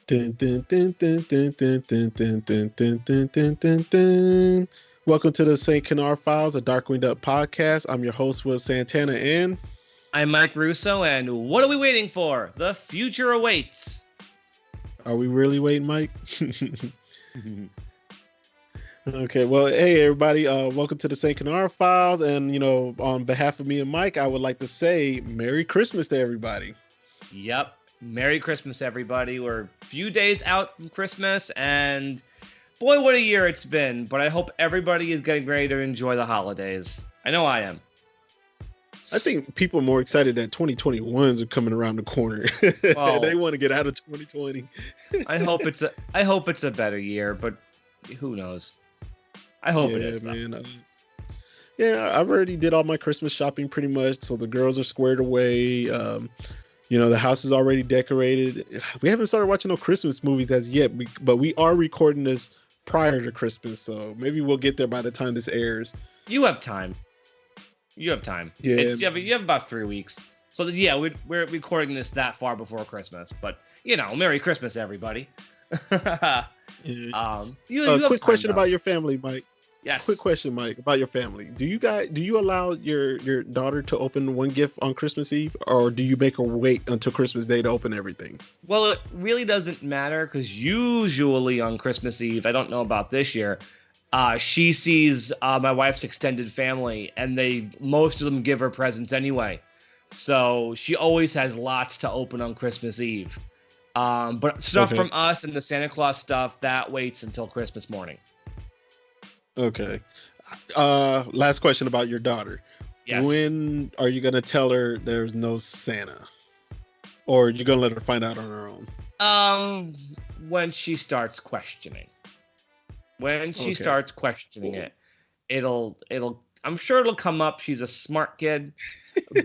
Dun, dun, dun, dun, dun, dun, dun, dun, dun, dun, dun, dun, dun, dun. Welcome to the St Canard Files, a Darkwing Duck podcast. I'm your host, Will Santana, and I'm Mike Russo, and what are we waiting for? The future awaits. are we really waiting, Mike? Okay, well, hey everybody, welcome to the St Canard Files, and on behalf of me and Mike, I would like to say Merry Christmas to everybody. Yep. Merry Christmas, everybody. We're a few days out from Christmas, and boy, what a year it's been. But I hope everybody is getting ready to enjoy the holidays. I know I am. I think people are more excited that 2021s are coming around the corner. Well, they want to get out of 2020. I hope it's a better year, but who knows? I hope it is. Man. Yeah, I've already did all my Christmas shopping pretty much, so the girls are squared away. The house is already decorated. We haven't started watching no Christmas movies as yet, but we are recording this prior to Christmas, so maybe we'll get there by the time this airs. You have time. Yeah, you have about 3 weeks. So yeah, we're recording this that far before Christmas, but Merry Christmas, everybody. Quick question about your family, Mike. Yes. Quick question, Mike, about your family. Do you allow your daughter to open one gift on Christmas Eve, or do you make her wait until Christmas Day to open everything? Well, it really doesn't matter because usually on Christmas Eve, I don't know about this year, she sees my wife's extended family, and most of them give her presents anyway. So she always has lots to open on Christmas Eve. But stuff from us and the Santa Claus stuff, that waits until Christmas morning. Okay. Last question about your daughter. Yes. When are you gonna tell her there's no Santa, or are you gonna let her find out on her own? When she starts questioning. It, I'm sure it'll come up. She's a smart kid,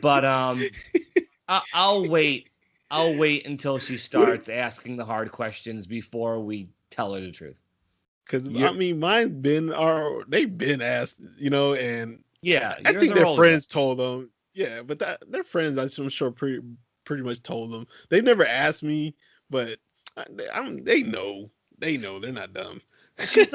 but I'll wait until she starts asking the hard questions before we tell her the truth. Because I mean, they've been asked, and yeah, I think their friends told them. Yeah, but their friends, I'm sure, pretty much told them. They've never asked me, but they know they're not dumb. She's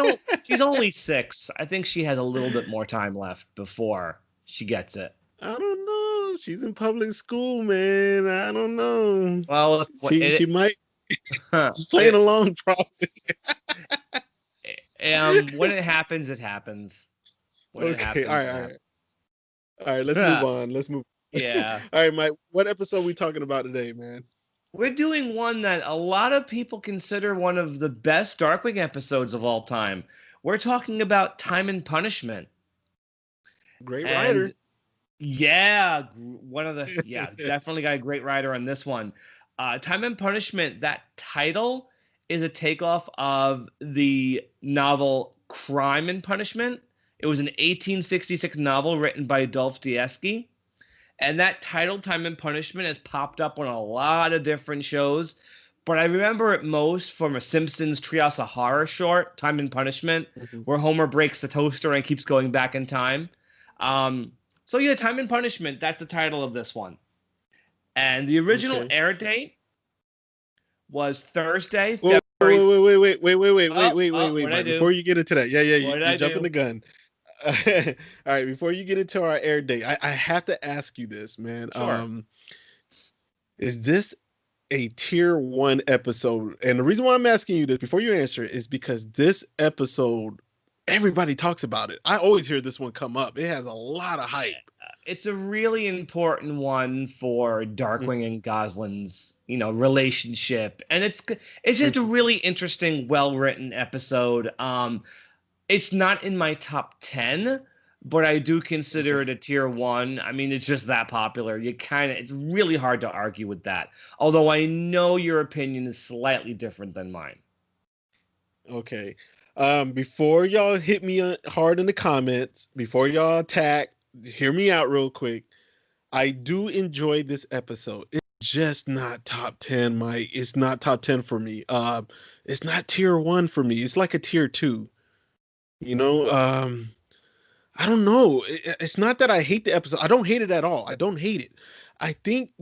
only 6. I think she has a little bit more time left before she gets it. I don't know. She's in public school, man. I don't know. Well, she might. She's playing along, probably. When it happens, it happens. All right. Let's move on. Yeah. All right, Mike. What episode are we talking about today, man? We're doing one that a lot of people consider one of the best Darkwing episodes of all time. We're talking about Time and Punishment. Great writer. Yeah, definitely got a great writer on this one. Time and Punishment, that title is a takeoff of the novel Crime and Punishment. It was an 1866 novel written by Dostoevsky. And that title, Time and Punishment, has popped up on a lot of different shows. But I remember it most from a Simpsons Treehouse of Horror short, Time and Punishment, where Homer breaks the toaster and keeps going back in time. Time and Punishment, that's the title of this one. And the original air date was Thursday, February. Wait. Before you get into that, you're jumping the gun. All right, before you get into our air date, I have to ask you this, man. Sure. Is this a tier 1 episode? And the reason why I'm asking you this before you answer it is because this episode, everybody talks about it. I always hear this one come up. It has a lot of hype. It's a really important one for Darkwing and Gosalyn's, relationship, and it's just a really interesting, well-written episode. It's not in my top 10, but I do consider it a tier 1. I mean, it's just that popular. It's really hard to argue with that. Although I know your opinion is slightly different than mine. Okay. Before y'all hit me hard in the comments, before y'all attack, hear me out real quick. I do enjoy this episode. It's just not top 10, Mike. It's not top 10 for me. It's not tier 1 for me. It's like a tier 2. I don't know. It's not that I hate the episode. I don't hate it at all. I don't hate it. I think,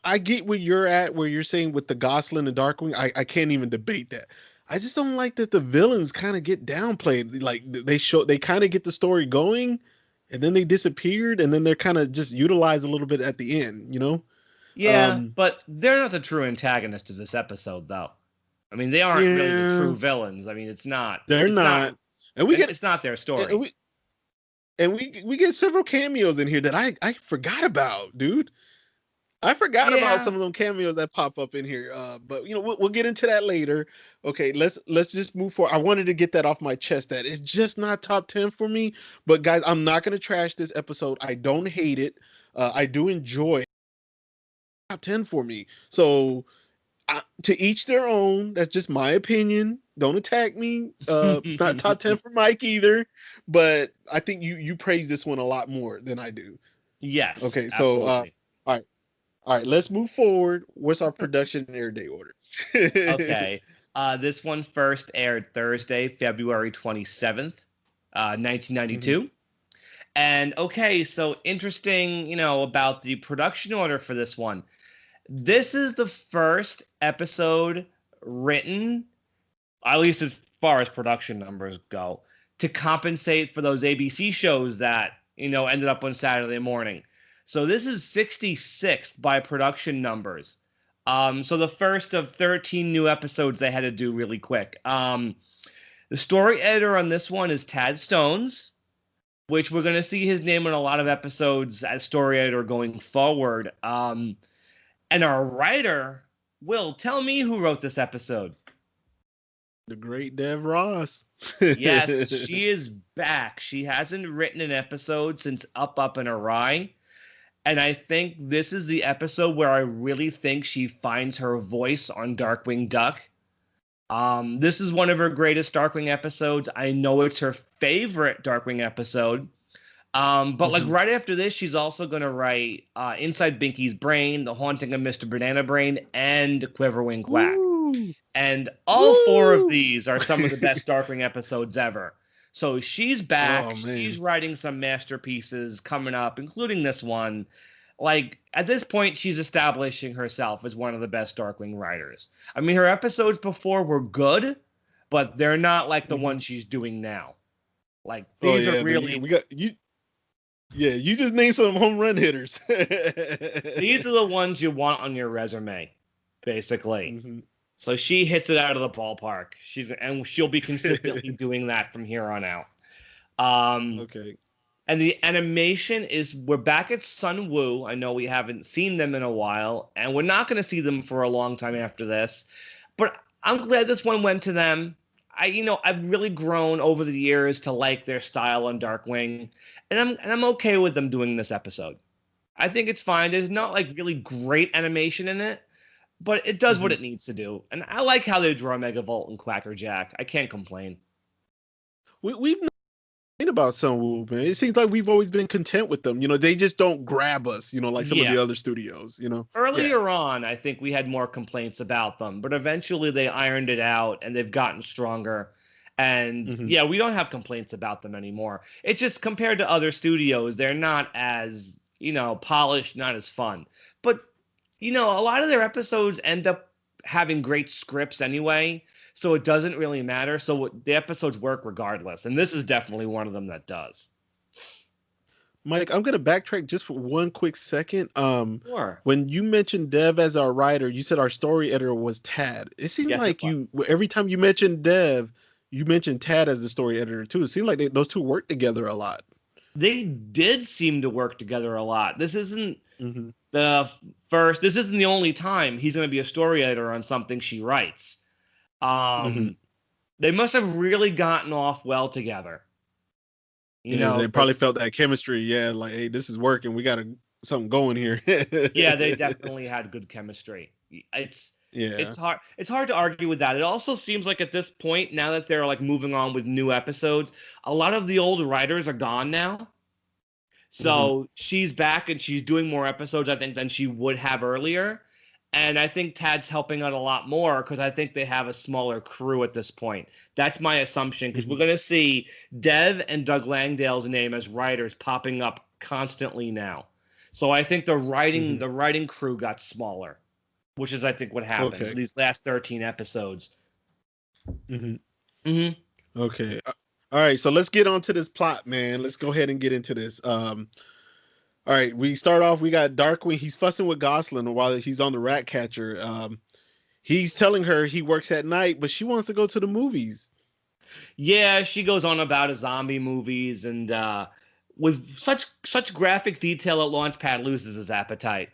I get where you're at, where you're saying with the Gosalyn and Darkwing. I can't even debate that. I just don't like that the villains kind of get downplayed. Like they kind of get the story going, and then they disappeared, and then they're kind of just utilized a little bit at the end. Yeah, Um, but they're not the true antagonist of this episode, though. I mean, they aren't really the yeah, true villains. I mean, it's not. they're It's not. not, and we get It's not their and story. we get several cameos in here that I forgot about, dude. I forgot about Yeah. some of them cameos that pop up in here. But we'll get into that later. Okay, let's just move forward. I wanted to get that off my chest. That it's just not top 10 for me. But guys, I'm not gonna trash this episode. I don't hate it. I do enjoy it. Top 10 for me. So to each their own. That's just my opinion. Don't attack me. It's not top 10 for Mike either. But I think you praise this one a lot more than I do. Yes, Okay, so absolutely. all right. All right, let's move forward. What's our production air day order? Okay. This one first aired Thursday, February 27th, 1992. Mhm. And okay, so interesting, about the production order for this one. This is the first episode written, at least as far as production numbers go, to compensate for those ABC shows that, ended up on Saturday morning. So this is 66th by production numbers. So the first of 13 new episodes they had to do really quick. The story editor on this one is Tad Stones, which we're going to see his name in a lot of episodes as story editor going forward. And our writer, Will, tell me who wrote this episode. The great Dev Ross. Yes, she is back. She hasn't written an episode since Up and Awry. And I think this is the episode where I really think she finds her voice on Darkwing Duck. This is one of her greatest Darkwing episodes. I know it's her favorite Darkwing episode. But like right after this, she's also going to write Inside Binky's Brain, The Haunting of Mr. Banana Brain, and Quiverwing Quack. Woo! And all four of these are some of the best Darkwing episodes ever. So she's back. Oh man. She's writing some masterpieces coming up, including this one. Like, at this point, she's establishing herself as one of the best Darkwing writers. I mean, her episodes before were good, but they're not like the ones she's doing now. Like, these are really... we got you. Yeah, you just named some home run hitters. These are the ones you want on your resume, basically. So she hits it out of the ballpark. She'll be consistently doing that from here on out. Okay. And the animation we're back at Sun Woo. I know we haven't seen them in a while, and we're not going to see them for a long time after this. But I'm glad this one went to them. I've really grown over the years to like their style on Darkwing, and I'm okay with them doing this episode. I think it's fine. There's not like really great animation in it, but it does what it needs to do. And I like how they draw Megavolt and Quackerjack. I can't complain. We've not complained about Sunwoo, man. It seems like we've always been content with them. They just don't grab us, like some of the other studios, Earlier on, I think we had more complaints about them, but eventually they ironed it out and they've gotten stronger. And we don't have complaints about them anymore. It's just compared to other studios, they're not as, polished, not as fun. But a lot of their episodes end up having great scripts anyway, so it doesn't really matter. So the episodes work regardless, and this is definitely one of them that does. Mike, I'm going to backtrack just for one quick second. Sure. When you mentioned Dev as our writer, you said our story editor was Tad. It seemed like every time you mentioned Dev, you mentioned Tad as the story editor too. It seemed like those two work together a lot. They did seem to work together a lot. This isn't this isn't the only time he's going to be a story editor on something she writes. They must have really gotten off well together. They probably felt that chemistry. Yeah, like, hey, this is working. We got something going here. Yeah, they definitely had good chemistry. It's hard. It's hard to argue with that. It also seems like at this point, now that they're like moving on with new episodes, a lot of the old writers are gone now. So she's back and she's doing more episodes, I think, than she would have earlier. And I think Tad's helping out a lot more because I think they have a smaller crew at this point. That's my assumption, because we're going to see Dev and Doug Langdale's name as writers popping up constantly now. So I think the writing crew got smaller, which is I think what happened Okay. these last 13 episodes. Mm-hmm. Mm-hmm. Okay. All right. So let's get on to this plot, man. Let's go ahead and get into this. All right. We start off. We got Darkwing. He's fussing with Gosalyn while he's on the rat catcher. He's telling her he works at night, but she wants to go to the movies. Yeah, she goes on about his zombie movies and with such graphic detail that Launchpad loses his appetite.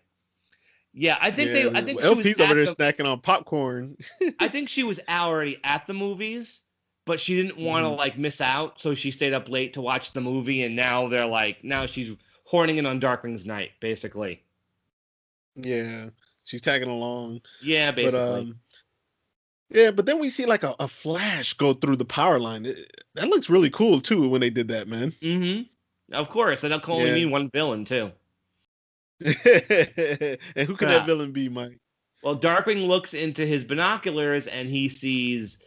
Yeah, Yeah. I think she was LP's over at there the snacking on popcorn. I think she was already at the movies, but she didn't want to Mhm. like miss out, so she stayed up late to watch the movie and now she's horning in on Darkwing's night, basically. Yeah. She's tagging along. Yeah, But basically. yeah, but then we see like a flash go through the power line. That looks really cool too when they did that, man. Mm-hmm. Of course, and that can only Yeah. mean one villain too. And who could that villain be, Mike? Well, Darkwing looks into his binoculars and he sees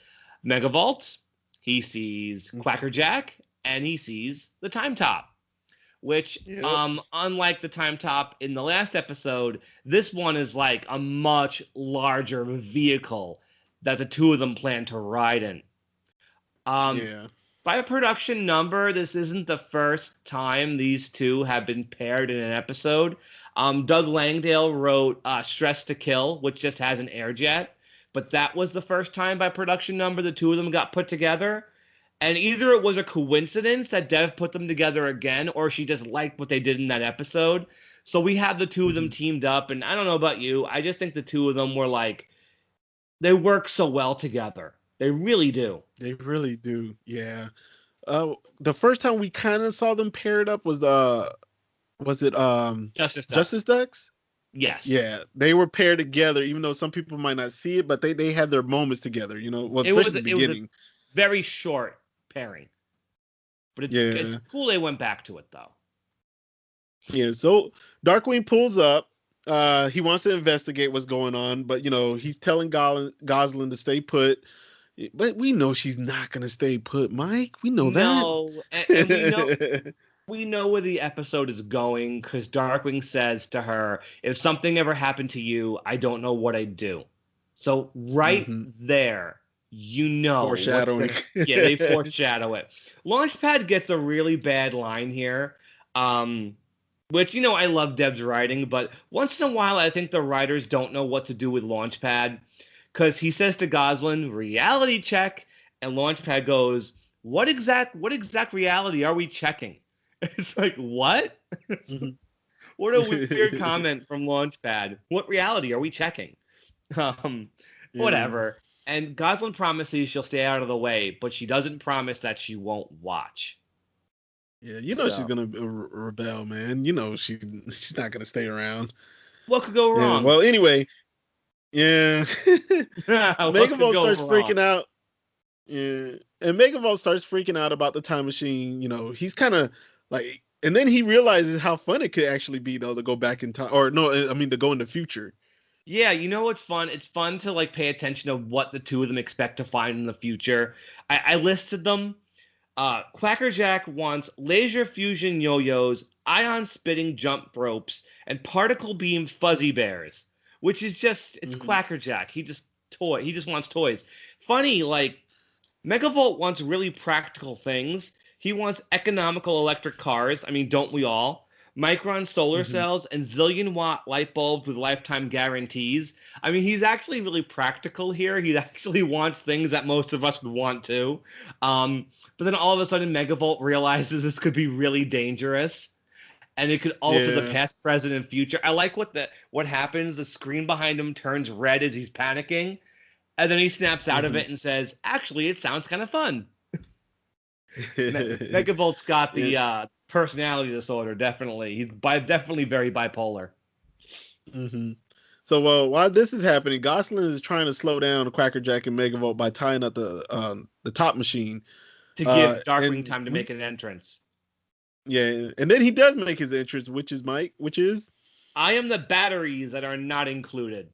Megavolt, he sees Quackerjack, and he sees the Time Top. Which, Yep. unlike the Time Top in the last episode, this one is like a much larger vehicle that the two of them plan to ride in. Yeah. By a production number, this isn't the first time these two have been paired in an episode. Doug Langdale wrote Stress to Kill, which just has an air jet, but that was the first time by production number the two of them got put together. And either it was a coincidence that Dev put them together again, or she just liked what they did in that episode. So we had the two of them teamed up, and I don't know about you, I just think the two of them were like, they work so well together. They really do. They really do. Yeah. The first time we kind of saw them paired up was it Justice Ducks. Justice Ducks? Yes. Yeah, they were paired together, even though some people might not see it, but they had their moments together, well, especially the It was a beginning. very short pairing. But it's Yeah. cool they went back to it though. Yeah. So Darkwing pulls up. He wants to investigate what's going on, but he's telling Gosalyn to stay put. But we know she's not gonna stay put, Mike. We know that. No, and we know where the episode is going because Darkwing says to her, if something ever happened to you, I don't know what I'd do. So right Mhm. there, Foreshadowing. Yeah, they foreshadow it. Launchpad gets a really bad line here. Which, I love Dev's writing, but once in a while I think the writers don't know what to do with Launchpad. Because he says to Gosalyn, reality check, and Launchpad goes, what exact reality are we checking? It's like, what? Mhm. What a weird comment from Launchpad. What reality are we checking? Yeah. Whatever. And Gosalyn promises she'll stay out of the way, but she doesn't promise that she won't watch. Yeah, she's gonna rebel, man. She's not gonna stay around. What could go Yeah. wrong? Well, anyway, yeah. What could Megavolt go starts wrong? freaking out. Yeah, and Megavolt starts freaking out about the time machine. He's kind of like, and then he realizes how fun it could actually be, though, to go back in time, or no, I mean to go in the future. Yeah, you know what's fun? It's fun to like pay attention to what the two of them expect to find in the future. I listed them. Quackerjack wants laser fusion yo-yos, ion spitting jump ropes, and particle beam fuzzy bears, which is just it's Quackerjack. He just wants toys. Funny, like Megavolt wants really practical things. He wants economical electric cars. I mean, don't we all? Micron solar cells and zillion watt light bulbs with lifetime guarantees. I mean, he's actually really practical here. He actually wants things that most of us would want to. But then all of a sudden, Megavolt realizes this could be really dangerous, and it could alter the past, present, and future. I like what happens. The screen behind him turns red as he's panicking, and then he snaps out of it and says, "Actually, it sounds kind of fun." Megavolt's got the personality disorder. Definitely, he's definitely very bipolar. So, while this is happening, Gosalyn is trying to slow down Quackerjack and Megavolt by tying up the top machine to give Darkwing time to make an entrance. Yeah, and then he does make his entrance, which is I am the batteries that are not included.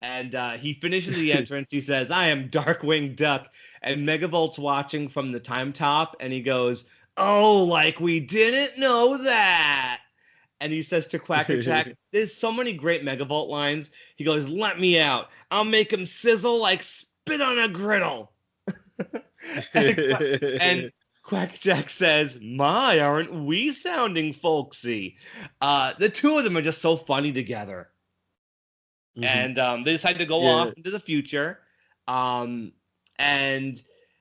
And he finishes the entrance. He says, I am Darkwing Duck. And Megavolt's watching from the time top. And he goes, oh, like we didn't know that. and he says to Quackerjack, there's so many great Megavolt lines. He goes, let me out. I'll make him sizzle like spit on a griddle. and Quackerjack says, my, aren't we sounding folksy? The two of them are just so funny together. And they decide to go off into the future. And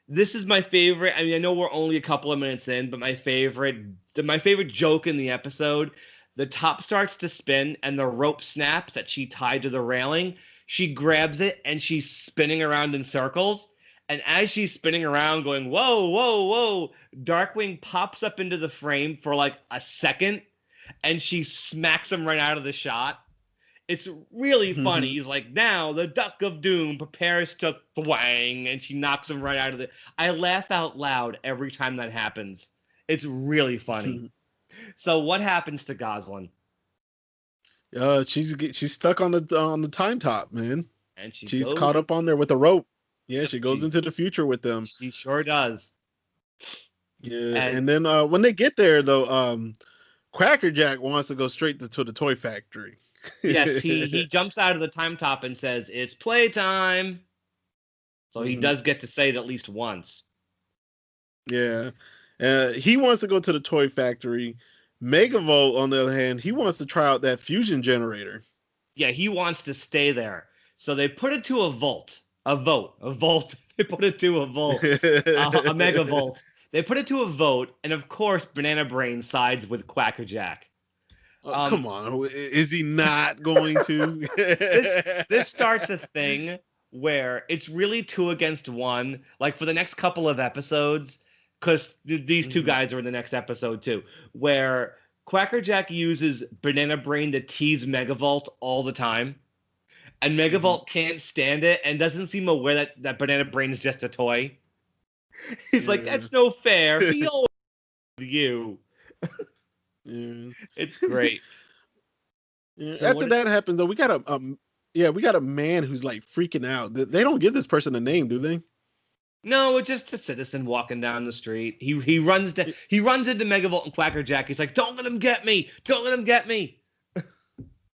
this is my favorite. I mean, I know we're only a couple of minutes in, but my favorite joke in the episode, the top starts to spin and the rope snaps that she tied to the railing. She grabs it and she's spinning around in circles. And as she's spinning around going, whoa, whoa, whoa, Darkwing pops up into the frame for like a second and she smacks him right out of the shot. It's really funny. He's like, now the Duck of Doom prepares to thwang, and she knocks him right out of it. I laugh out loud every time that happens. It's really funny. So what happens to Gosalyn? She's stuck on the time top, man. And she's caught up on there with the rope. Yeah, she goes into the future with them. She sure does. Yeah, and then when they get there, though, Quackerjack wants to go straight to the toy factory. Yes, he jumps out of the time top and says, it's playtime. So he does get to say it at least once. Yeah. He wants to go to the toy factory. Megavolt, on the other hand, he wants to try out that fusion generator. Yeah, he wants to stay there. So they put it to a vote. They put it to a volt. A megavolt. They put it to a vote, and of course, Banana Brain sides with Quackerjack. Come on, is he not going to? this starts a thing where it's really 2 against 1. Like for the next couple of episodes, because these two guys are in the next episode too, where Quackerjack uses Banana Brain to tease Megavolt all the time, and Megavolt can't stand it and doesn't seem aware that Banana Brain is just a toy. He's like, that's no fair. He always you. It's great. So after that happens, though, we got a man who's like freaking out. They don't give this person a name, do they? No, it's just a citizen walking down the street. He runs into Megavolt and Quackerjack. He's like, "Don't let him get me! Don't let him get me!"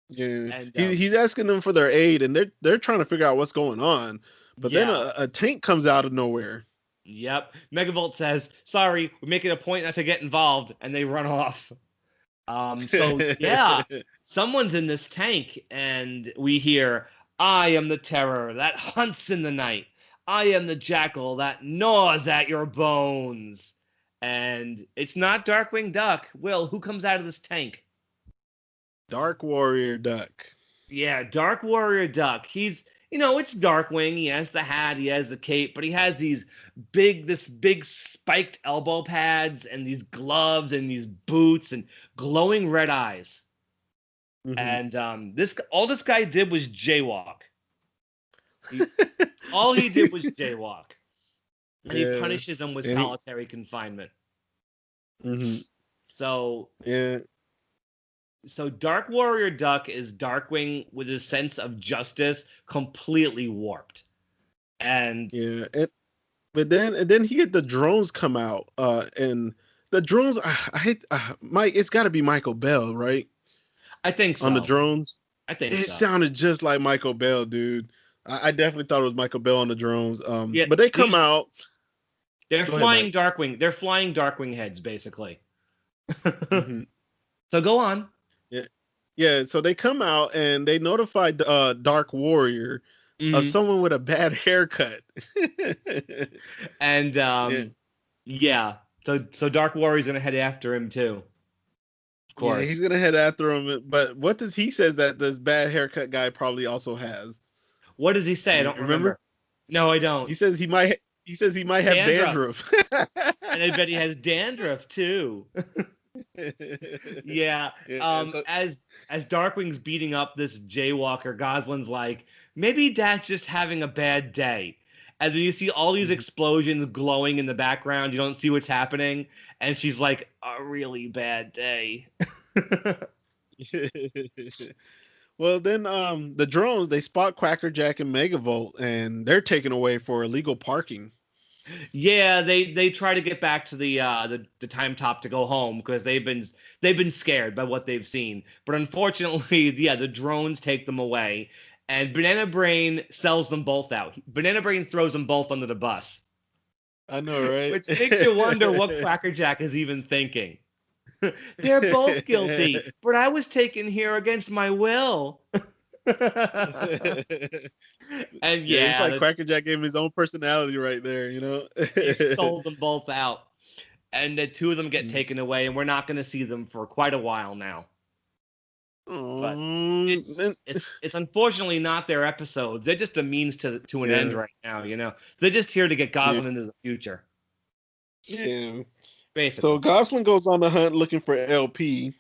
Yeah, and, he's asking them for their aid, and they're trying to figure out what's going on. But then a tank comes out of nowhere. Yep. Megavolt says, "Sorry, we're making a point not to get involved," and they run off. So yeah, someone's in this tank, and we hear, "I am the terror that hunts in the night. I am the jackal that gnaws at your bones." And it's not Darkwing Duck. Will, who comes out of this tank? Darkwarrior Duck. Yeah, Darkwarrior Duck. He's, it's Darkwing. He has the hat, he has the cape, but he has this big spiked elbow pads and these gloves and these boots and glowing red eyes. And all this guy did was jaywalk. All he did was jaywalk. And he punishes him with solitary confinement. So Darkwarrior Duck is Darkwing with his sense of justice completely warped. And but then he get the drones come out, and the drones. I hate Mike. It's got to be Michael Bell, right? I think so. On the drones, I think it sounded just like Michael Bell, dude. I definitely thought it was Michael Bell on the drones. But they come out. They're flying Darkwing. They're flying Darkwing heads, basically. So go on. Yeah. So they come out and they notify Dark Warrior of someone with a bad haircut. And So Dark Warrior's gonna head after him too. Of course, he's gonna head after him. But what does he says that this bad haircut guy probably also has? What does he say? I don't remember. No, I don't. He says he might have dandruff. And I bet he has dandruff too. Yeah. As Darkwing's beating up this jaywalker, Gosalyn's like, maybe Dad's just having a bad day. And then you see all these explosions glowing in the background. You don't see what's happening. And she's like, a really bad day. Well, then the drones, they spot Quackerjack and Megavolt, and they're taken away for illegal parking. Yeah, they try to get back to the time top to go home because they've been scared by what they've seen. But unfortunately, yeah, the drones take them away, and Banana Brain sells them both out. Banana Brain throws them both under the bus, I know, right? which makes you wonder what Quackerjack is even thinking. They're both guilty, but I was taken here against my will. And Yeah, it's yeah, like Quackerjack gave him his own personality right there, you know? he sold them both out. And the two of them get Mm. taken away, and we're not going to see them for quite a while now. But And, it's unfortunately not their episode. They're just a means to an end yeah, right now. They're just here to get yeah, Gosalyn into the future, yeah. So basically. Gosling goes on the hunt looking for LP.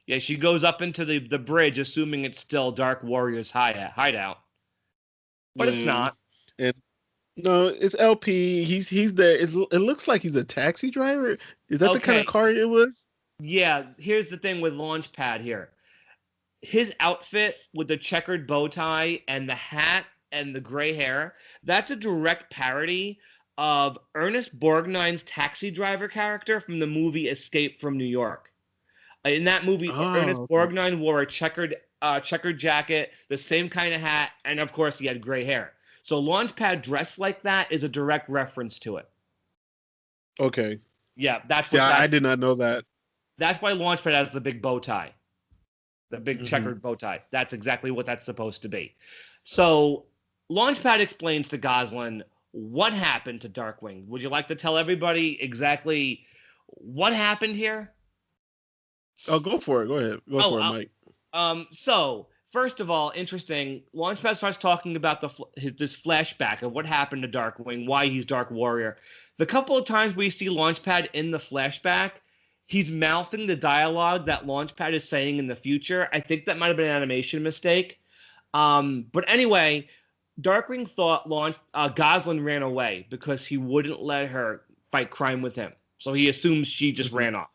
Yeah, she goes up into the bridge, assuming it's still Darkwarrior's hideout, but it's Yeah. not. And no, it's LP. He's there. It looks like he's a taxi driver. Is that the kind of Okay, car it was? yeah. Here's the thing with Launchpad here. His outfit with the checkered bow tie and the hat and the gray hair, that's a direct parody of Ernest Borgnine's taxi driver character from the movie Escape from New York. In that movie, Ernest Oh, okay. Borgnine wore a checkered jacket, the same kind of hat, and of course he had gray hair. So Launchpad dressed like that is a direct reference to it. Okay. Yeah, that's See, what I that did not know that. that's why Launchpad has the big bow tie. The big Hmm. checkered bow tie. That's exactly what that's supposed to be. So Launchpad explains to Gosalyn what happened to Darkwing. Would you like to tell everybody exactly what happened here? Oh, go for it. Go ahead. Go Oh, for it, Mike. so first of all, interesting. Launchpad starts talking about this flashback of what happened to Darkwing, why he's Dark Warrior. The couple of times we see Launchpad in the flashback, he's mouthing the dialogue that Launchpad is saying in the future. I think that might have been an animation mistake. But anyway, Darkwing thought Gosalyn ran away because he wouldn't let her fight crime with him. So he assumes she just Hmm. ran off.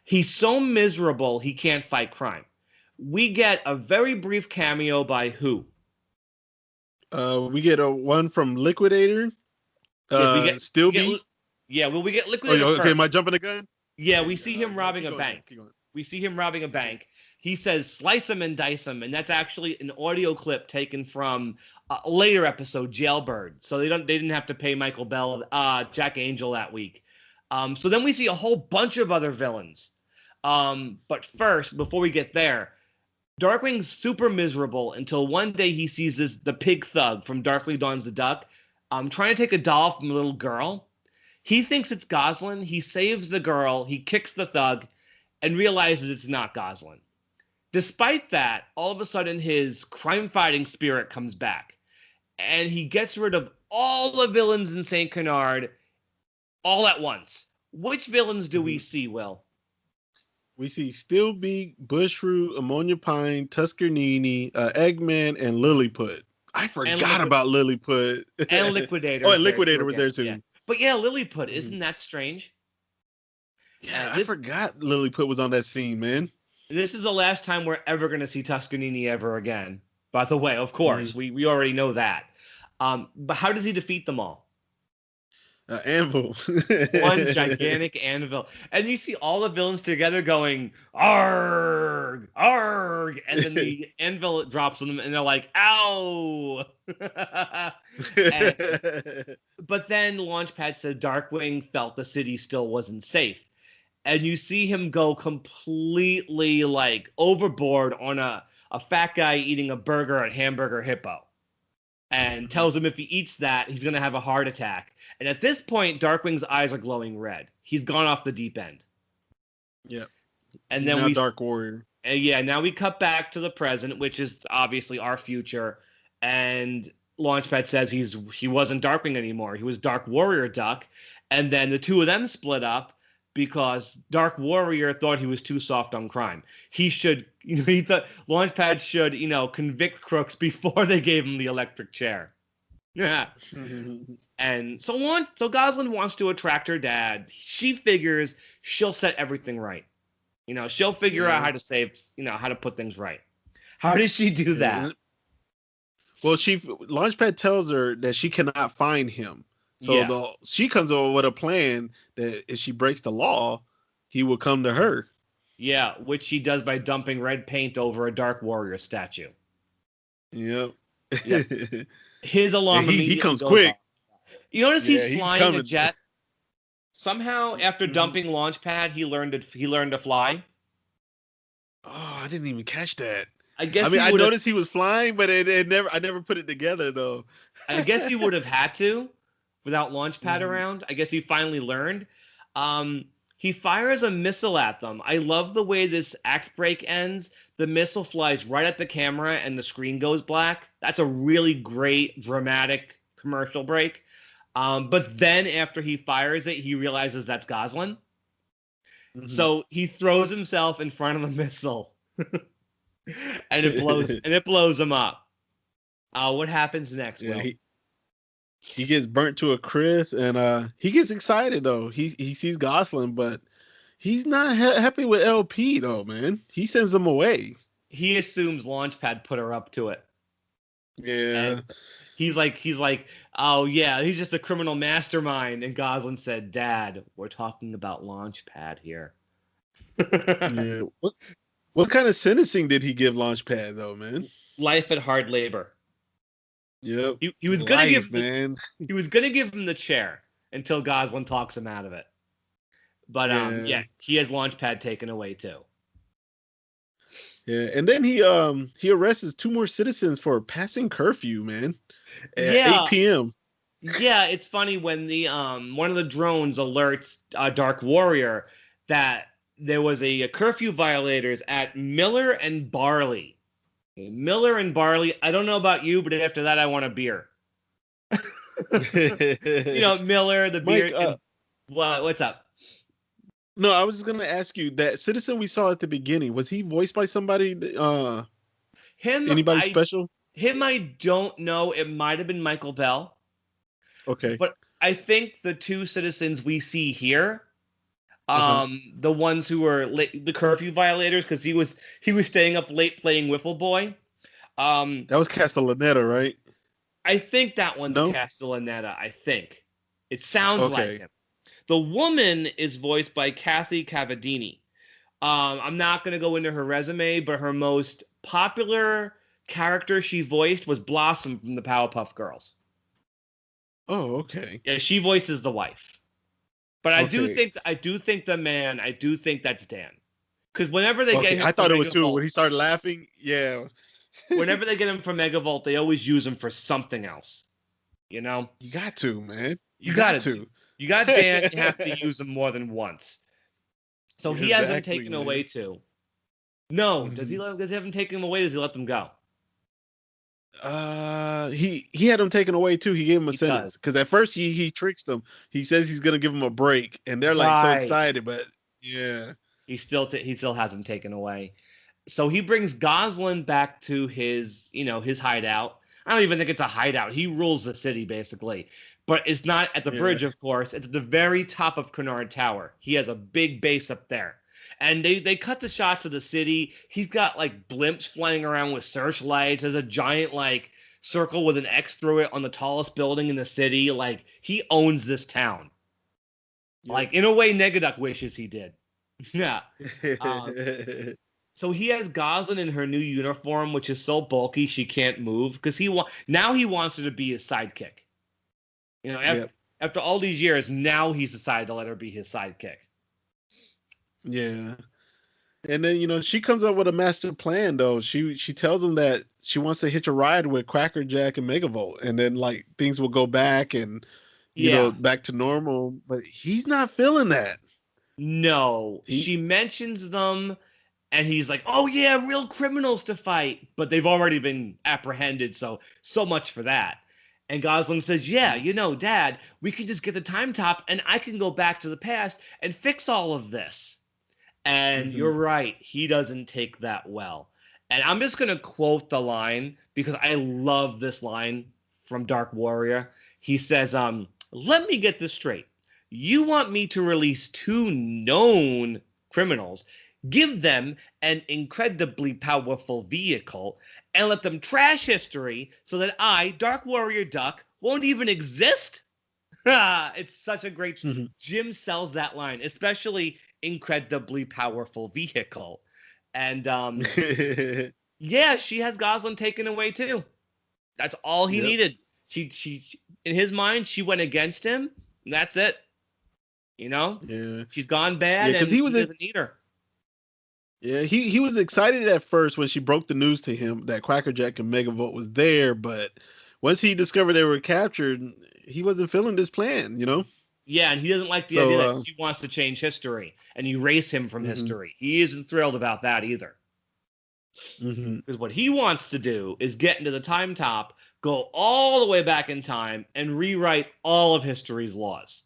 He's so miserable he can't fight crime. We get a very brief cameo by who? We get a one from Liquidator. Yes, we Still get beat. yeah, well we get Oh, Liquidator okay. first. Am I jumping the gun? Yeah, we Okay. see him No, robbing keep a going. bank. Keep going. We see him robbing a bank. He says slice him and dice him, and that's actually an audio clip taken from a later episode, Jailbird. So they didn't have to pay Michael Bell, Jack Angel that week. So then we see a whole bunch of other villains. But first, before we get there, Darkwing's super miserable until one day he sees the pig thug from Darkly Dawns the Duck trying to take a doll from a little girl. He thinks it's Gosalyn. He saves the girl. He kicks the thug and realizes it's not Gosalyn. Despite that, all of a sudden his crime fighting spirit comes back and he gets rid of all the villains in St. Canard all at once. Which villains do we Hmm. see, Will? We see Steelbeak, Bushroot, Ammonia Pine, Tuscarnini, Eggman, and Lilliput. I And forgot Liquid about Lilliput. and Liquidator Oh, is and there too Liquidator was again. there Yeah. too. But yeah, Lilliput, Mhm. isn't that strange? Yeah, I This forgot Lilliput was on that scene, man. this is the last time we're ever going to see Tuscanini ever again. By the way, of Hmm. course, we already know that. But how does he defeat them all? Anvil. One gigantic anvil, and you see all the villains together going arg arg, and then the anvil drops on them, and they're like ow. and but then Launchpad said Darkwing felt the city still wasn't safe, and you see him go completely like overboard on a fat guy eating a burger at Hamburger Hippo, and tells him if he eats that, he's going to have a heart attack. And at this point, Darkwing's eyes are glowing red. He's gone off the deep end. Yep. And He's then now Dark Warrior. yeah, now we cut back to the present, which is obviously our future. And Launchpad says he wasn't Darkwing anymore. He was Dark Warrior Duck. And then the two of them split up because Dark Warrior thought he was too soft on crime. He should, he thought Launchpad should, convict crooks before they gave him the electric chair. Yeah. And so Gosalyn wants to attract her dad. She figures she'll set everything right. She'll figure out Yeah. how to how to put things right. How does she do Yeah. that? Well, Launchpad tells her that she cannot find him. So Yeah. she comes over with a plan that if she breaks the law, he will come to her. Yeah, which she does by dumping red paint over a Dark Warrior statue. Yep. Yep. And His alarm he immediately comes goes quick. off. You notice he's Yeah, he's flying a coming. jet. Somehow, after Mhm. dumping Launchpad, he learned to fly. Oh, I didn't even catch that. I I guess mean, he I would have. noticed he was flying, but I never put it together though. I guess he would have had to, without Launchpad Mhm. around. I guess he finally learned. Um, he fires a missile at them. I love the way this act break ends. The missile flies right at the camera, and the screen goes black. That's a really great dramatic commercial break. But then after he fires it, he realizes that's Gosalyn. Mhm. So he throws himself in front of the missile, and it blows him up. What happens next, Yeah, Will? he gets burnt to a crisp, and he gets excited though. He sees Goslin, but he's not happy with LP though, man. He sends him away. He assumes Launchpad put her up to it, and Yeah. he's like, oh yeah, he's just a criminal mastermind. And Goslin said, "Dad, we're talking about Launchpad here." Yeah. What kind of sentencing did he give Launchpad though, man? Life at hard labor. Yep. He was gonna Life, give the man. he was gonna give him the chair until Goslin talks him out of it. But Yeah. yeah, he has Launchpad taken away too. Yeah. And then he arrests two more citizens for passing curfew, man. At Yeah, 8 p.m. yeah, it's funny when the one of the drones alerts Dark Warrior that there was a curfew violators at Miller and Barley. Okay, Miller and Barley. I don't know about you, but after that, I want a beer. Miller, the Mike, beer, and what's up? no, I was just gonna ask you that citizen we saw at the beginning, was he voiced by somebody Him, anybody I special? him, I don't know. It might have been Michael Bell, Okay. but I think the two citizens we see here, Uh-huh. the ones who were the curfew violators, because he was staying up late playing Wiffle Boy. Um, That was Castellaneta, right? I think that one's No? Castellaneta. I think it sounds like Okay. him. The woman is voiced by Kathy Cavadini. I'm not going to go into her resume, but her most popular character she voiced was Blossom from the Powerpuff Girls. Oh, okay. Yeah, she voices the wife. But Okay. I do think the man, I do think that's Dan. Because whenever they get Okay. him I for thought it was too. Megavolt, When he started laughing, yeah. whenever they get him for Megavolt, they always use him for something else. You know, You got to, man. you You got got it. to. You got Dan. You have to use him more than once. So he has him Exactly, taken away man. too. No, Hmm. does he have him taken away? Does he let them go? He had him taken away too. He gave him a He does. sentence because at first he tricks them. He says he's gonna give him a break, and they're like so Right. excited, but yeah. He still has him taken away. So he brings Gosalyn back to his hideout. I don't even think it's a hideout. He rules the city basically. But it's not at the Yeah. bridge, of course. It's at the very top of Canard Tower. He has a big base up there. And they cut the shots of the city. He's got like blimps flying around with searchlights. There's a giant like circle with an X through it on the tallest building in the city. Like he owns this town. Yep. Like in a way, Negaduck wishes he did. Yeah. Um, so he has Goslin in her new uniform, which is so bulky she can't move because now he wants her to be his sidekick. Yep. After all these years, now he's decided to let her be his sidekick. Yeah. And then she comes up with a master plan though. She tells him that she wants to hitch a ride with Quackerjack and Megavolt, and then like things will go back and Yeah. back to normal. But he's not feeling that. No, He she mentions them, and he's like, "Oh yeah, real criminals to fight," but they've already been apprehended. So much for that. And Goslin says, "Yeah, Dad, we could just get the time top, and I can go back to the past and fix all of this." And Mhm. you're right, he doesn't take that well. And I'm just going to quote the line because I love this line from Dark Warrior. He says, let me get this straight. You want me to release two known criminals, give them an incredibly powerful vehicle, and let them trash history so that I, Dark Warrior Duck, won't even exist? It's such a great. Mhm. Jim sells that line, especially incredibly powerful vehicle, and yeah, she has Gosalyn taken away too. That's all he Yep. needed. She in his mind, she went against him. And that's it. You know, Yeah. she's gone Yeah, bad, because and he doesn't need her. he was excited at first when she broke the news to him that Quackerjack and Megavolt was there, but once he discovered they were captured, he wasn't feeling this plan, you know? Yeah, and he doesn't like the So idea that she wants to change history and erase him from mhm, history. He isn't thrilled about that either. mhm. Because what he wants to do is get into the time top, go all the way back in time, and rewrite all of history's laws.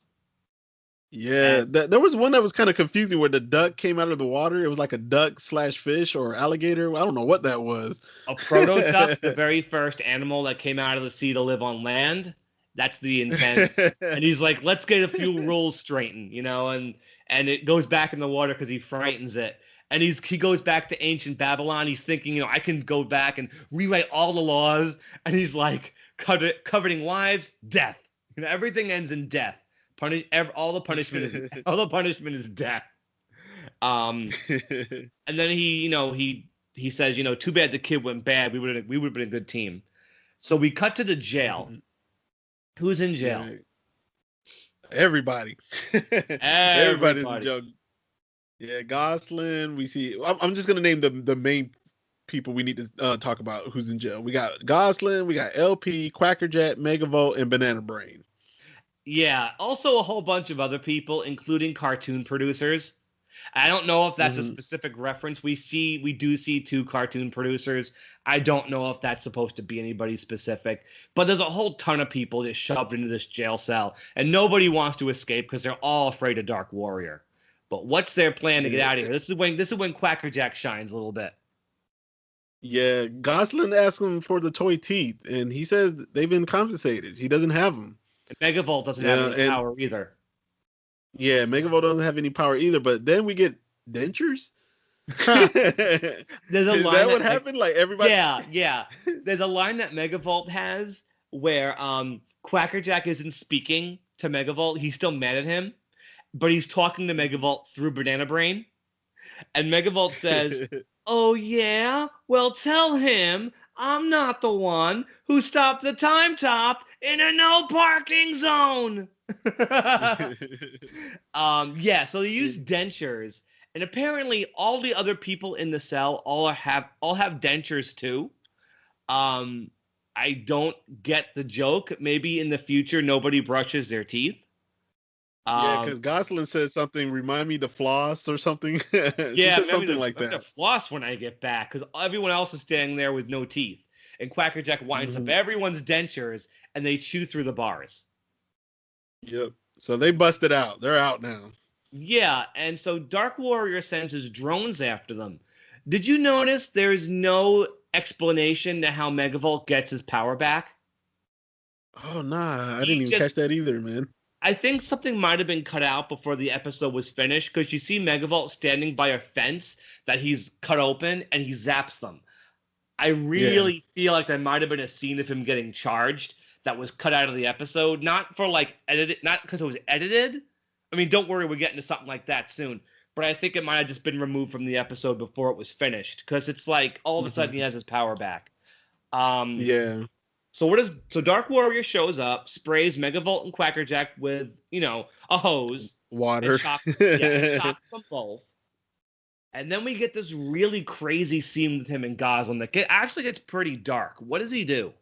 Yeah, And there was one that was kind of confusing where the duck came out of the water. It was like a duck slash fish or alligator. I don't know what that was. a proto duck, the very first animal that came out of the sea to live on land, that's the intent. And he's like, let's get a few rules straightened, and it goes back in the water because he frightens it. And he goes back to ancient Babylon. He's thinking, I can go back and rewrite all the laws. And he's like, coveting wives, death. Everything ends in death. All the punishment is death. And then he says, too bad the kid went bad. We would have been a good team. So we cut to the jail. Mhm. Who's in jail? Yeah, everybody. Everybody's a Everybody. joke. Yeah, Gosalyn. We see. I'm just gonna name the main people we need to talk about who's in jail. We got Gosalyn, we got LP, Quackerjack, Megavolt, and Banana Brain. Yeah. Also a whole bunch of other people, including cartoon producers. I don't know if that's a Hmm. specific reference. We do see two cartoon producers. I don't know if that's supposed to be anybody specific, but there's a whole ton of people just shoved into this jail cell, and nobody wants to escape because they're all afraid of Dark Warrior. But what's their plan to get Yeah, out of here? This is when Quackerjack shines a little bit. yeah. Gosalyn asked him for the toy teeth, and he says they've been confiscated. He doesn't have them. And Megavolt doesn't have Yeah, any and power either. yeah, Megavolt doesn't have any power either. But then we get dentures. There's a Is line that what that happened? Like everybody? yeah. There's a line that Megavolt has where Quackerjack isn't speaking to Megavolt. He's still mad at him, but he's talking to Megavolt through Banana Brain. And Megavolt says, "Oh yeah? Well, tell him I'm not the one who stopped the time top in a no parking zone." Yeah, so they use dentures, and apparently all the other people in the cell all have dentures too. Um, I don't get the joke. Maybe in the future nobody brushes their teeth. Yeah, Um, because Gosalyn said something, remind me to floss or something. She yeah, said maybe something to, like maybe to that. floss when I get back because everyone else is standing there with no teeth, and Quackerjack winds up Hmm. everyone's dentures, and they chew through the bars. Yep. So they busted out. They're out now. Yeah, and so Dark Warrior sends his drones after them. Did you notice there's no explanation to how Megavolt gets his power back? Oh nah, I didn't He even catch just that either, man. I think something might have been cut out before the episode was finished because you see Megavolt standing by a fence that he's cut open and he zaps them. I Yeah. really feel like there might have been a scene of him getting charged that was cut out of the episode, not for like edited, not because it was edited. I mean, don't worry, we're getting to something like that soon. But I think it might have just been removed from the episode before it was finished because it's like all of a sudden he Hmm. has his power back. Um, Yeah. so Dark Warrior shows up, sprays Megavolt and Quackerjack with a hose, and Water. shocks them both. And then we get this really crazy scene with him and Gosalyn that actually gets pretty dark. What does he do?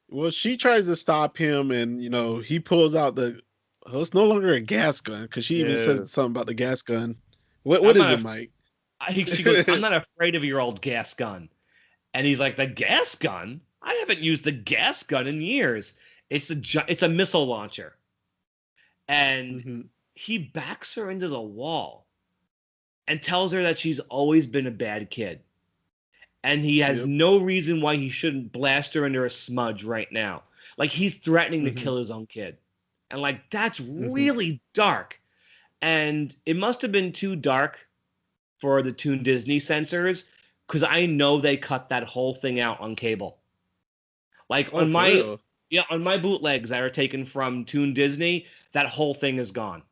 Well, she tries to stop him, and he pulls out the. Oh, it's no longer a gas gun because she even says No, something about the gas gun. What I'm is not. it, Mike? She goes, "I'm not afraid of your old gas gun." And he's like, "The gas gun? I haven't used the gas gun in years. It's a missile launcher." And Hmm. he backs her into the wall and tells her that she's always been a bad kid. And he has Yep. no reason why he shouldn't blast her into a smudge right now. Like he's threatening to Hmm. kill his own kid. And like that's Hmm. really dark. And it must have been too dark for the Toon Disney censors because I know they cut that whole thing out on cable. Like Oh, for real? Yeah, on my bootlegs that are taken from Toon Disney, that whole thing is gone.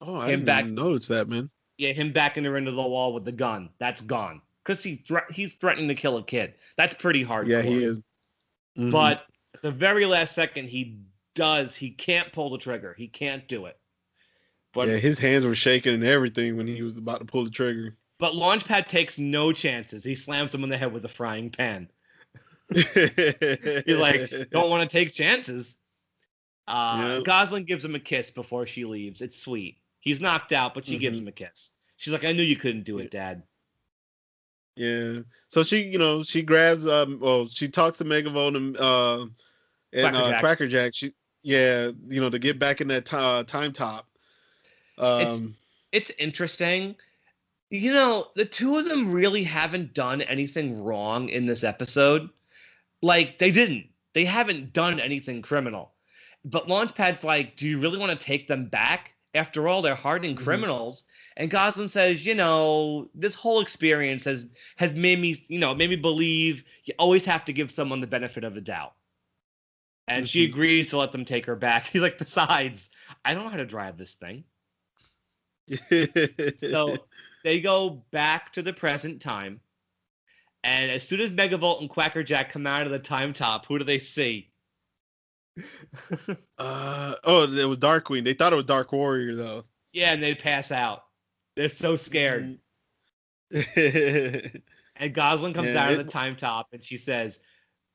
Oh, I Him didn't back, even notice that, man. yeah, him backing her into the wall with the gun. That's gone because he's threatening to kill a kid. That's pretty Yeah, hardcore. he is. Hmm. But at the very last second, he can't pull the trigger. He can't do it. Yeah, But his hands were shaking and everything when he was about to pull the trigger. but Launchpad takes no chances. He slams him in the head with a frying pan. He's like, don't want to take chances. Yeah. Gosalyn gives him a kiss before she leaves. It's sweet. He's knocked out, but she gives Hmm. him a kiss. She's like, I knew you couldn't do it, Dad. Yeah. So she, she grabs she talks to Megavolt and Quackerjack. Quackerjack. She to get back in that time top. It's Um it's interesting. The two of them really haven't done anything wrong in this episode. Like they didn't. They haven't done anything criminal. But Launchpad's like, do you really want to take them back? After all, they're hardened mhm, criminals. And Gosalyn says, this whole experience has made me believe you always have to give someone the benefit of the doubt. And she mhm. agrees to let them take her back. He's like, besides, I don't know how to drive this thing. So they go back to the present time. And as soon as Megavolt and Quackerjack come out of the time top, who do they see? it was Darkwing. They thought it was Darkwarrior though. Yeah, and they pass out. They're so scared. Mhm. And Gosalyn comes Yeah, out of the time top and she says,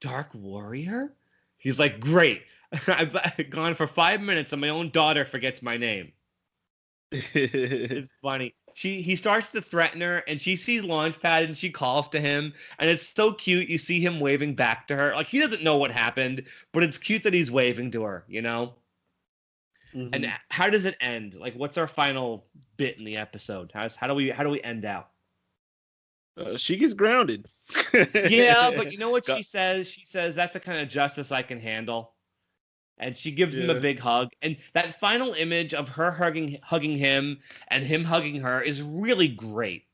Dark Warrior? He's like, great. I've gone for 5 minutes and my own daughter forgets my name. It's funny. He starts to threaten her and she sees Launchpad and she calls to him and it's so cute. You see him waving back to her. Like he doesn't know what happened, but it's cute that he's waving to her. And Mhm. how does it end? Like what's our final bit in the episode? How do we end out? She gets grounded. Yeah, but you know what Go- she says? She says that's the kind of justice I can handle. And she gives him a yeah. big hug. And that final image of her hugging him and him hugging her is really great.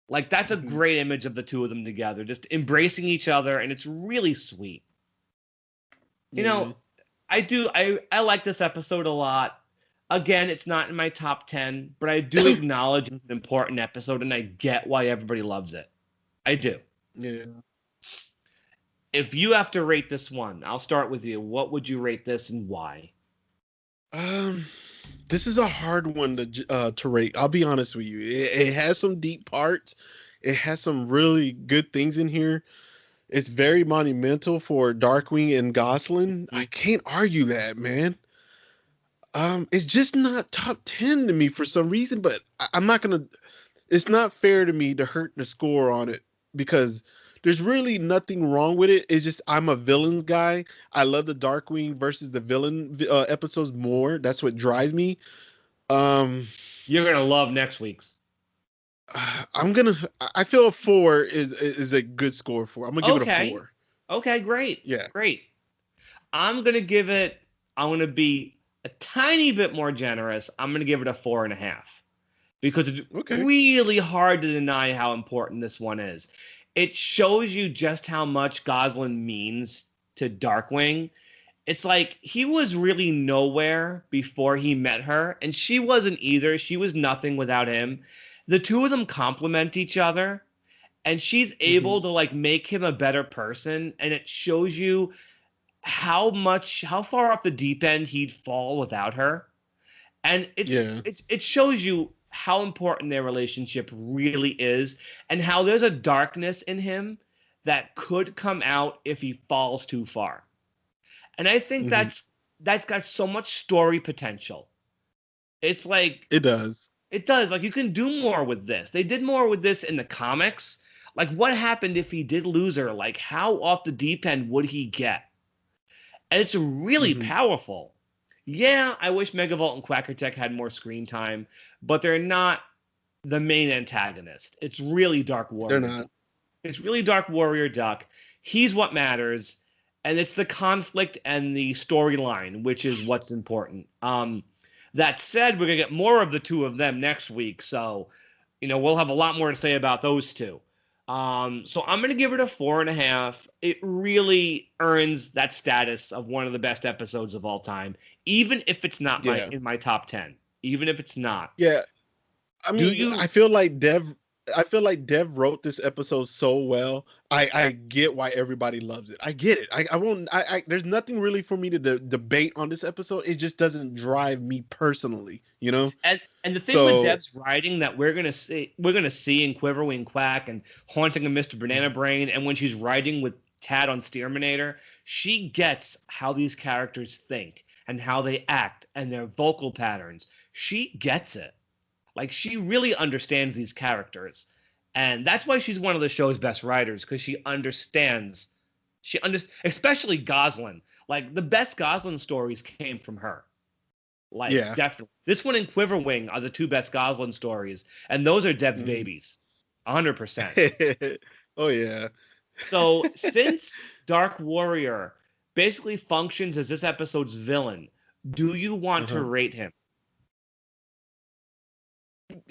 Like that's a Mhm. great image of the two of them together, just embracing each other, and it's really sweet. You Yeah. know, I like this episode a lot. Again, it's not in my top 10, but I do acknowledge it's an important episode and I get why everybody loves it. I do. Yeah. If you have to rate this one, I'll start with you. What would you rate this and why? Um, this is a hard one to rate. I'll be honest with you. It has some deep parts. It has some really good things in here. It's very monumental for Darkwing and Gosalyn. I can't argue that, man. It's just not top 10 to me for some reason, but I'm not gonna. It's not fair to me to hurt the score on it because there's really nothing wrong with it. It's just I'm a villains guy. I love the Darkwing versus the villain episodes more. That's what drives me. Um, You're gonna love next week's. I'm gonna. I feel a 4 is a good score for. I'm gonna give it a Okay. 4. Okay, great. Yeah. Great. I'm gonna be a tiny bit more generous. I'm gonna give it a 4.5 because it's Okay. really hard to deny how important this one is. It shows you just how much Gosalyn means to Darkwing. It's like he was really nowhere before he met her, and she wasn't either. She was nothing without him. The two of them complement each other, and she's Hmm. able to like make him a better person, and it shows you how far off the deep end he'd fall without her. And Yeah. it shows you how important their relationship really is and how there's a darkness in him that could come out if he falls too far. And I think Hmm. that's got so much story potential. It's like It does. it does. Like you can do more with this. They did more with this in the comics. Like what happened if he did lose her? Like how off the deep end would he get? And it's really Hmm. powerful. Yeah, I wish Megavolt and Quackerjack had more screen time, but they're not the main antagonist. It's really Dark They're Warrior Duck. not. It's really Dark Warrior Duck. He's what matters, and it's the conflict and the storyline which is what's important. That said, we're gonna get more of the two of them next week, so we'll have a lot more to say about those two. So I'm gonna give it a 4.5. It really earns that status of one of the best episodes of all time, even if it's not Yeah. in my top 10. Even if it's not. Yeah. I Do mean, you? I feel like Dev wrote this episode so well. I get why everybody loves it. I get it. I won't. There's nothing really for me to debate on this episode. It just doesn't drive me personally. You know. And the thing with So. Deb's writing that we're gonna see in Quiverwing Quack and Haunting of Mr. Banana Brain, and when she's writing with Tad on Steerminator, she gets how these characters think and how they act and their vocal patterns. She gets it. Like she really understands these characters. And that's why she's one of the show's best writers, because she understands. Especially Gosalyn. Like the best Gosalyn stories came from her. Like, Yeah. definitely. This one and Quiverwing are the two best Gosalyn stories, and those are Deb's Mhm. babies. 100%. Oh yeah. So, since Dark Warrior basically functions as this episode's villain, do you want to Uh-huh. rate him?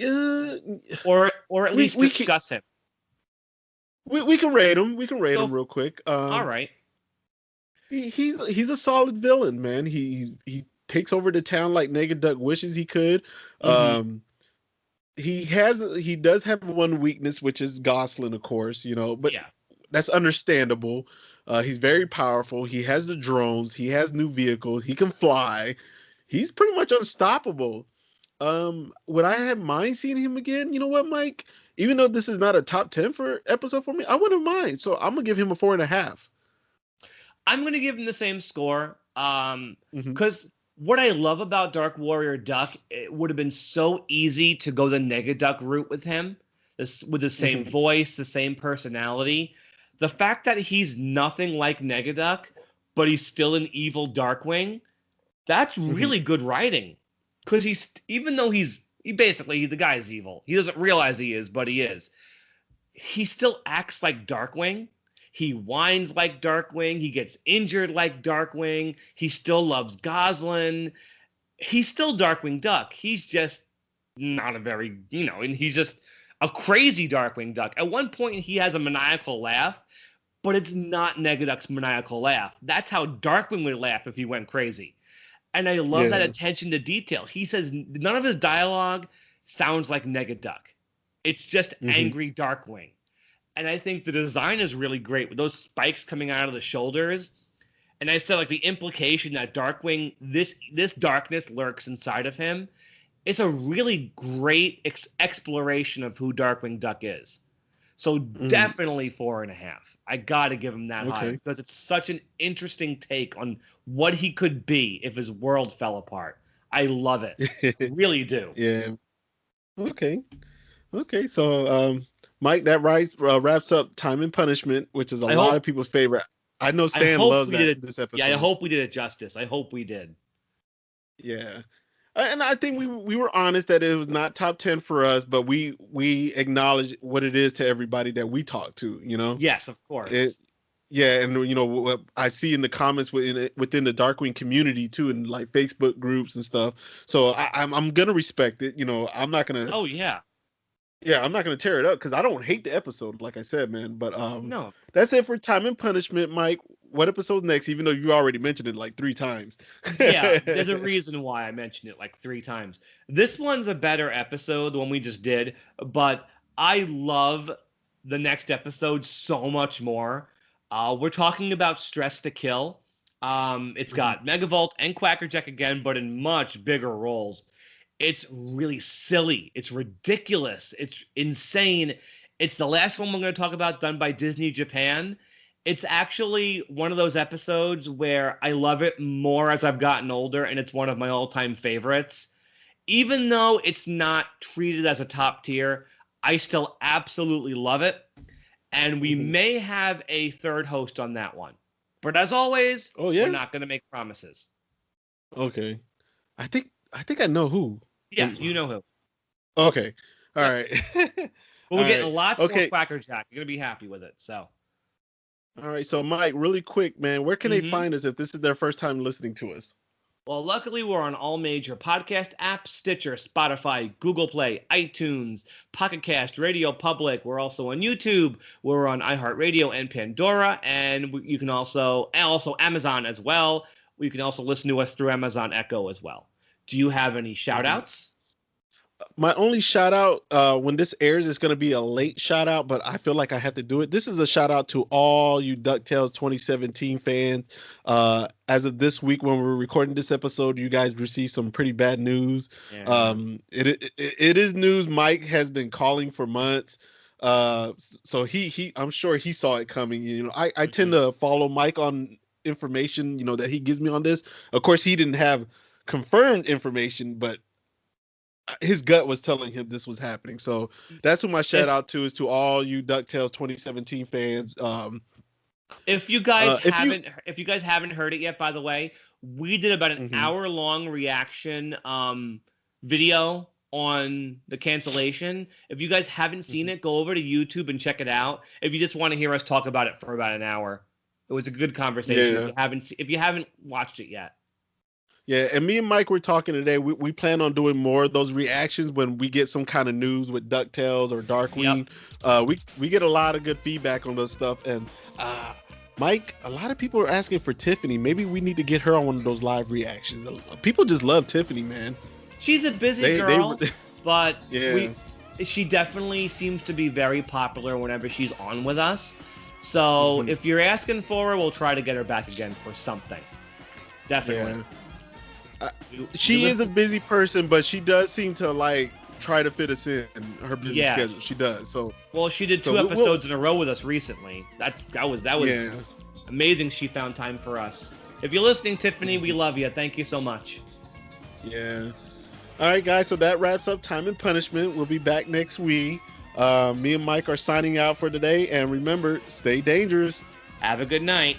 Uh, Or at least we can discuss him? we can rate him. We can rate Go. him real quick. All right. He's a solid villain, man. He takes over the town like Duck wishes he could. Mm-hmm. He does have one weakness, which is Gosalyn, of course, but Yeah. that's understandable. He's very powerful. He has the drones. He has new vehicles. He can fly. He's pretty much unstoppable. Would I have mind seeing him again? You know what, Mike? Even though this is not a top 10 for episode for me, I wouldn't mind. So I'm gonna give him a 4.5. I'm going to give him the same score. Mm-hmm. Because what I love about Dark Warrior Duck, it would have been so easy to go the Negaduck route with him, with the same Mm-hmm. voice, the same personality. The fact that he's nothing like Negaduck, but he's still an evil Darkwing, that's Mm-hmm. really good writing. Because even though the guy's evil. He doesn't realize he is, but he is. He still acts like Darkwing. He whines like Darkwing. He gets injured like Darkwing. He still loves Gosalyn. He's still Darkwing Duck. He's just not a very, and he's just a crazy Darkwing Duck. At one point, he has a maniacal laugh, but it's not Negaduck's maniacal laugh. That's how Darkwing would laugh if he went crazy. And I love that Yeah. attention to detail. He says none of his dialogue sounds like Negaduck. It's just Mm-hmm. angry Darkwing. And I think the design is really great with those spikes coming out of the shoulders. And I said like the implication that Darkwing, this darkness lurks inside of him. It's a really great exploration of who Darkwing Duck is. So Mm-hmm. definitely 4.5. I got to give him that high Okay. because it's such an interesting take on what he could be if his world fell apart. I love it, really do. Yeah. Okay. Okay. So, Mike, that wraps up Time and Punishment, which is a I lot of hope people's favorite. I know I Stan hope loves we did that it. this Yeah, I episode. hope we did it justice. I hope we did. Yeah. And I think we were honest that it was not top 10 for us, but we acknowledge what it is to everybody that we talk to. Yes, of It course. Yeah, and what I see in the comments within the Darkwing community too, and like Facebook groups and stuff. So I'm gonna respect it. I'm not gonna Oh yeah. Yeah, I'm not gonna tear it up because I don't hate the episode, like I said, man. But No. that's it for Time and Punishment, Mike. What episode's next? Even though you already mentioned it like 3 times. Yeah, there's a reason why I mentioned it like 3 times. This one's a better episode, the one we just did, but I love the next episode so much more. We're talking about Stress to Kill. It's Mhm. got Megavolt and Quackerjack again, but in much bigger roles. It's really silly. It's ridiculous. It's insane. It's the last one we're going to talk about done by Disney Japan. It's actually one of those episodes where I love it more as I've gotten older, and it's one of my all-time favorites. Even though it's not treated as a top tier, I still absolutely love it. And we Mhm. may have a third host on that one. But as always, Oh we're yeah. not going to make promises. Okay. I think I know who. Yeah, you know who. Okay. All Yep. right. But All we're getting right. lots more Okay. Quackerjack. You're going to be happy with it. So. All right. So Mike, really quick, man, where can they Mm-hmm. find us if this is their first time listening to us? Well, luckily, we're on all major podcast apps: Stitcher, Spotify, Google Play, iTunes, Pocket Cast, Radio Public. We're also on YouTube. We're on iHeartRadio and Pandora, and you can also Amazon as well. You can also listen to us through Amazon Echo as well. Do you have any shout-outs? My only shout out when this airs is going to be a late shout out, but I feel like I have to do it. This is a shout out to all you Ducktales 2017 fans. As of this week, when we're recording this episode, you guys received some pretty bad news. Yeah. It is news Mike has been calling for months. So he I'm sure he saw it coming. You know, I tend to follow Mike on information, you know, that he gives me on this. Of course, he didn't have confirmed information, but his gut was telling him this was happening. So that's who my shout out to is to all you DuckTales 2017 fans. If you guys haven't heard it yet, by the way, we did about an hour-long reaction video on the cancellation. If you guys haven't seen it, go over to YouTube and check it out. If you just want to hear us talk about it for about an hour, it was a good conversation. Yeah. If you haven't watched it yet. Yeah, and me and Mike were talking today. We plan on doing more of those reactions when we get some kind of news with DuckTales or Darkwing. Yep. We get a lot of good feedback on those stuff. And Mike, a lot of people are asking for Tiffany. Maybe we need to get her on one of those live reactions. People just love Tiffany, man. She's a busy girl, but yeah. She definitely seems to be very popular whenever she's on with us. So if you're asking for her, we'll try to get her back again for something. Definitely. Yeah. She is a busy person, but she does seem to like try to fit us in her busy schedule. She does. So she did two episodes in a row with us recently. That was amazing. She found time for us. If you're listening, Tiffany, we love you. Thank you so much. Yeah. All right, guys. So that wraps up Time and Punishment. We'll be back next week. Me and Mike are signing out for today. And remember, stay dangerous. Have a good night.